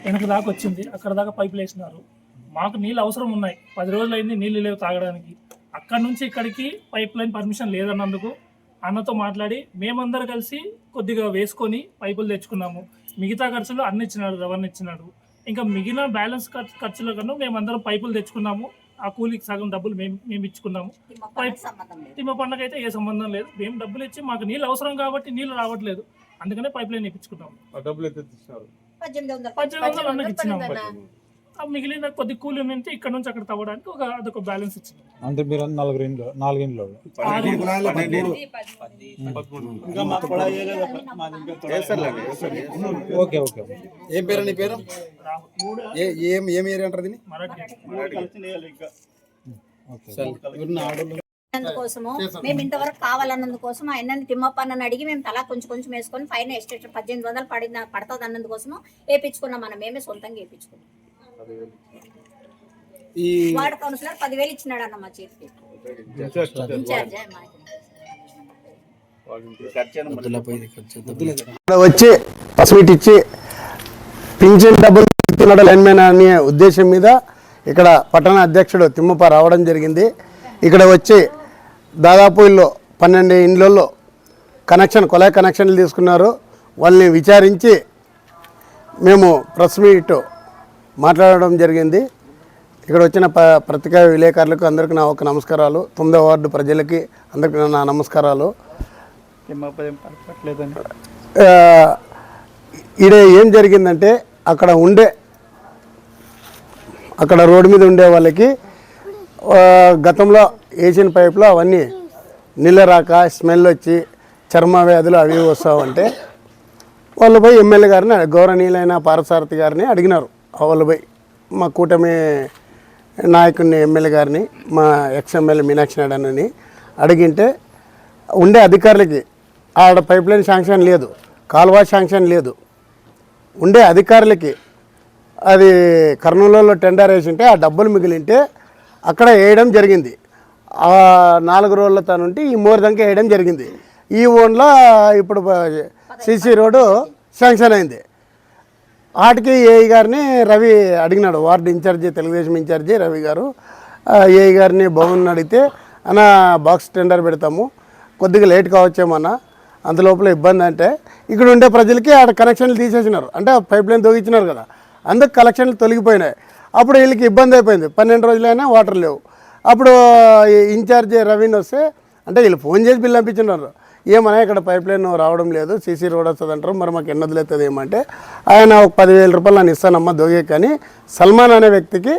వెనక దాకా వచ్చింది, అక్కడ దాకా పైపులు వేసినారు. మాకు నీళ్ళు అవసరం ఉన్నాయి, 10 రోజులు అయింది నీళ్ళు లేవు తాగడానికి. అక్కడ నుంచి ఇక్కడికి పైప్ లైన్ పర్మిషన్ లేదన్నందుకు అన్నతో మాట్లాడి మేమందరం కలిసి కొద్దిగా వేసుకొని పైపులు తెచ్చుకున్నాము. మిగతా ఖర్చులు అన్న ఇచ్చినాడు, రవణ ఇచ్చినాడు. ఇంకా మిగిలిన బ్యాలెన్స్ ఖర్చుల కన్నా మేమందరం పైపులు తెచ్చుకున్నాము. ఆ కూలీకి సగం డబ్బులు మేము ఇచ్చుకున్నాము. తిమ్మ పండుగ అయితే ఏ సంబంధం లేదు. మేము డబ్బులు ఇచ్చి మాకు నీళ్ళు అవసరం కాబట్టి నీళ్ళు రావట్లేదు, అందుకనే పైప్ లైన్ ఇప్పించుకున్నాము. 1800 అన్నకి ఇచ్చినాము. మిగిలిన కొద్ది కూలి ఉంటే ఇక్కడ నుంచి అక్కడ తవ్వడానికి అదొక బ్యాలెన్స్ ఇచ్చింది. అంటే మీరు 4 ఇండ్లు ఓకే ఓకే. ఏం పేరు నీ పేరు? ఏం ఏరియా అంటారు దీన్ని? అందుకోసము మేము ఇంతవరకు కావాలన్నందుకోసం ఆయనని తిమ్మప్పన్నని అడిగి మేము తలా కొంచెం వేసుకొని పైన ఎస్టేట్ 1800 పడుతుంది అన్నందుకోసము వేయించుకున్నాం. మనం మేమే సొంతంగా వేయించుకున్నాం. వార్డు కౌన్సిలర్ 10,000 ఇచ్చినాడు అన్న మా చేతికి. వచ్చి పసిమిట్ ఇచ్చి పింఛన్ డబ్బులు ఇస్తున్నాడు లైన్మెన్ అనే ఉద్దేశం మీద ఇక్కడ పట్టణ అధ్యక్షుడు తిమ్మప్ప రావడం జరిగింది. ఇక్కడ వచ్చి దాదాపు 12 ఇండ్లలో కుళాయి కనెక్షన్లు తీసుకున్నారు. వాళ్ళని విచారించి మేము ప్రెస్ మీట్ మాట్లాడడం జరిగింది. ఇక్కడ వచ్చిన పత్రికా విలేకరులకు అందరికీ నా ఒక నమస్కారాలు. 9వ వార్డు ప్రజలకి అందరికీ నా నమస్కారాలు. ఈడ ఏం జరిగిందంటే అక్కడ రోడ్డు మీద ఉండే వాళ్ళకి గతంలో వేసిన పైపులో అవన్నీ నీళ్ళ రాక స్మెల్ వచ్చి చర్మ వ్యాధులు అవి వస్తావంటే వాళ్ళు పోయి ఎమ్మెల్యే గారిని గౌరవనీయులైన పారసారథి గారిని అడిగినారు. వాళ్ళు పోయి మా కూటమి నాయకుడిని ఎమ్మెల్యే గారిని, మా ఎమ్మెల్యే మీనాక్షి నాయుడుని అడిగింటే ఉండే అధికారులకి ఆడ పైప్ లైన్ శాంక్షన్ లేదు, కాలువ శాంక్షన్ లేదు. ఉండే అధికారులకి అది కర్నూలులో టెండర్ వేసింటే ఆ డబ్బులు మిగిలింటే అక్కడ వేయడం జరిగింది. ఆ 4 రోజుల తనుంటే ఈ మోర్దంకా వేయడం జరిగింది. ఈ ఓన్లో ఇప్పుడు సిసి రోడ్డు శాంక్షన్ అయింది. వాటికి ఏఈ గారిని రవి అడిగినాడు. Ward incharge, Telugu Desam incharge Ravi garu AE గారిని భవన్ అడిగితే అన్న బాక్స్ టెండర్ పెడతాము, కొద్దిగా లేట్ కావచ్చేమన్నా, అంతలోపల ఇబ్బంది అంటే ఇక్కడ ఉండే ప్రజలకి ఆడ కనెక్షన్లు తీసేసినారు. అంటే పైప్ లైన్ తొగిచ్చినారు కదా, అందుకు కనెక్షన్లు తొలగిపోయినాయి. అప్పుడు వీళ్ళకి ఇబ్బంది అయిపోయింది. 12 రోజులైనా వాటర్ లేవు. అప్పుడు ఇన్ఛార్జి రవిని వస్తే అంటే వీళ్ళు ఫోన్ చేసి బిల్లు పంపించినారు. ఏమన్నా ఇక్కడ పైప్ లైన్ రావడం లేదు, సీసీ రోడ్ వస్తుంది అంటారు, మరి మాకు ఎన్ని వదిలేస్తుంది ఏమంటే ఆయన ఒక 10,000 రూపాయలు నన్ను ఇస్తానమ్మా దొగే, కానీ సల్మాన్ అనే వ్యక్తికి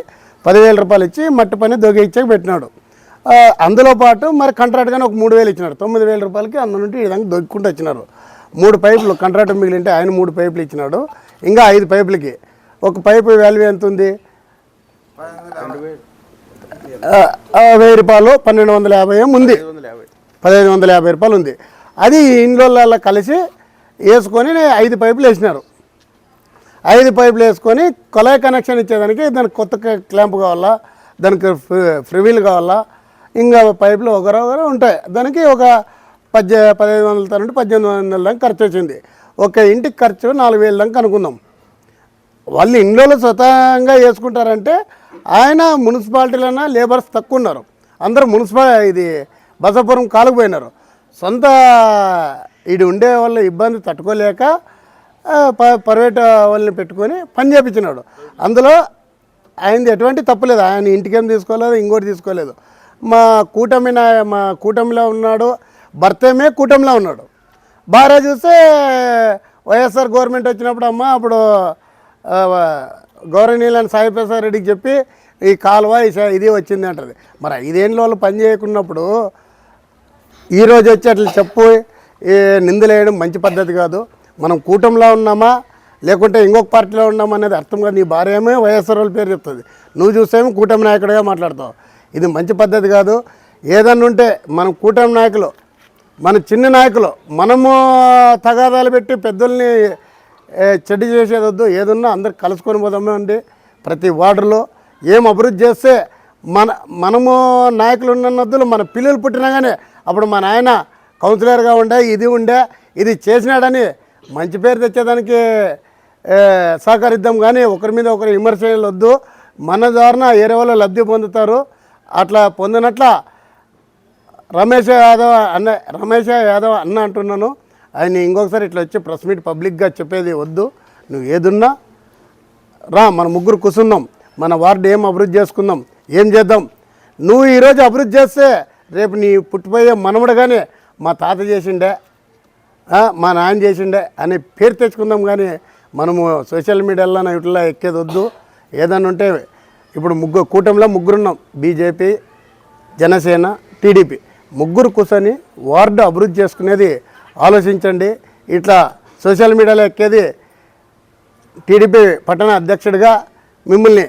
10,000 రూపాయలు ఇచ్చి మట్టి పని దొగే ఇచ్చాక పెట్టినాడు. అందులో పాటు మరి కాంట్రాక్ట్గానే ఒక 3,000 ఇచ్చినాడు. 9,000 రూపాయలకి అందు నుండి ఈ విధంగా దొక్కుంటూ వచ్చినారు. 3 పైపులు కాంట్రాక్ట్ మిగిలింటే ఆయన 3 పైపులు ఇచ్చినాడు. ఇంకా 5 పైపులకి ఒక పైపు వాల్యూ ఎంత ఉంది? 1000 రూపాయలు, 1250 ఉంది, 1550 రూపాయలు ఉంది. అది ఇండ్ల కలిసి వేసుకొని 5 పైపులు వేసినారు. 5 పైపులు వేసుకొని కుళాయి కనెక్షన్ ఇచ్చేదానికి దానికి కొత్త క్లాంప్ కావాలా, దానికి ఫ్రీవీల్ కావాలా, ఇంకా పైపులు ఒకరొకరు ఉంటాయి. దానికి ఒక 1500 నుండి 1800 దాకా ఖర్చు వచ్చింది. ఒక ఇంటికి ఖర్చు 4,000 దాకా అనుకుందాం. వాళ్ళు ఇండ్లలో స్వతహాగా వేసుకుంటారంటే ఆయన మున్సిపాలిటీలన్నా లేబర్స్ తక్కువ ఉన్నారు. అందరూ ఇది బసపురం కాలుకుపోయినారు. సొంత ఇది ఉండే వాళ్ళ ఇబ్బంది తట్టుకోలేక ప్రైవేట్ వాళ్ళని పెట్టుకొని పని చేయించినాడు. అందులో ఆయనది ఎటువంటి తప్పులేదు. ఆయన ఇంటికేం తీసుకోలేదు, ఇంకోటి తీసుకోలేదు. మా కూటమిలో ఉన్నాడు, భర్తేమే కూటమిలో ఉన్నాడు. భార్య చూస్తే వైఎస్ఆర్ గవర్నమెంట్ వచ్చినప్పుడు అప్పుడు గౌరవనీయులైన సాయిప్రసాద్ రెడ్డికి చెప్పి ఈ కాలువ ఇది వచ్చింది అంటది. మరి 5 ఏళ్ళ వాళ్ళు పని చేయకున్నప్పుడు ఈరోజు వచ్చి అట్లా చెప్పు నిందలేయడం మంచి పద్ధతి కాదు. మనం కూటమిలో ఉన్నామా లేకుంటే ఇంకొక పార్టీలో ఉన్నామా అనేది అర్థం కాదు. నీ భార్య ఏమో వైఎస్ఆర్ వాళ్ళ పేరు చెప్తుంది, నువ్వు చూసేమో కూటమి నాయకుడిగా మాట్లాడతావు. ఇది మంచి పద్ధతి కాదు. ఏదన్నా ఉంటే మనం కూటమి నాయకులు, మన చిన్న నాయకులు, మనము తగాదాలు పెట్టి పెద్దల్ని చెడ్డి చేసేది వద్దు. ఏదన్నా అందరు కలుసుకొని పోదామే అండి. ప్రతి వార్డులో ఏం అభివృద్ధి చేస్తే మనము నాయకులు ఉన్నద్దులు మన పిల్లలు పుట్టినా కానీ అప్పుడు మా నాయన కౌన్సిలర్గా ఇది చేసినాడని మంచి పేరు తెచ్చేదానికి సహకరిద్దాం, కానీ ఒకరి మీద ఒకరు విమర్శలు వద్దు. మన ద్వారా ఏరే వాళ్ళు లబ్ధి పొందుతారు. అట్లా పొందినట్ల రమేష్ యాదవ్ అన్న అంటున్నాను. ఆయన ఇంకొకసారి ఇట్లా వచ్చి ప్రెస్ మీట్ పబ్లిక్గా చెప్పేది వద్దు. నువ్వు ఏదున్నా రా, మన ముగ్గురు కూర్చుందాం, మన వార్డు ఏం అభివృద్ధి చేసుకుందాం, ఏం చేద్దాం. నువ్వు ఈరోజు అభివృద్ధి చేస్తే రేపు నీ పుట్టిపోయే మనవడు కానీ మా తాత చేసిండే, మా నాన్న చేసిండే అనే పేరు తెచ్చుకుందాం. కానీ మనము సోషల్ మీడియాలో ఇట్లా ఎక్కేది వద్దు. ఏదన్నా ఉంటే ఇప్పుడు కూటమిలో ముగ్గురున్నాం, బీజేపీ, జనసేన, టీడీపీ. ముగ్గురు కూర్చొని వార్డు అభివృద్ధి చేసుకునేది ఆలోచించండి. ఇట్లా సోషల్ మీడియాలో ఎక్కేది టీడీపీ పట్టణ అధ్యక్షుడిగా మిమ్మల్ని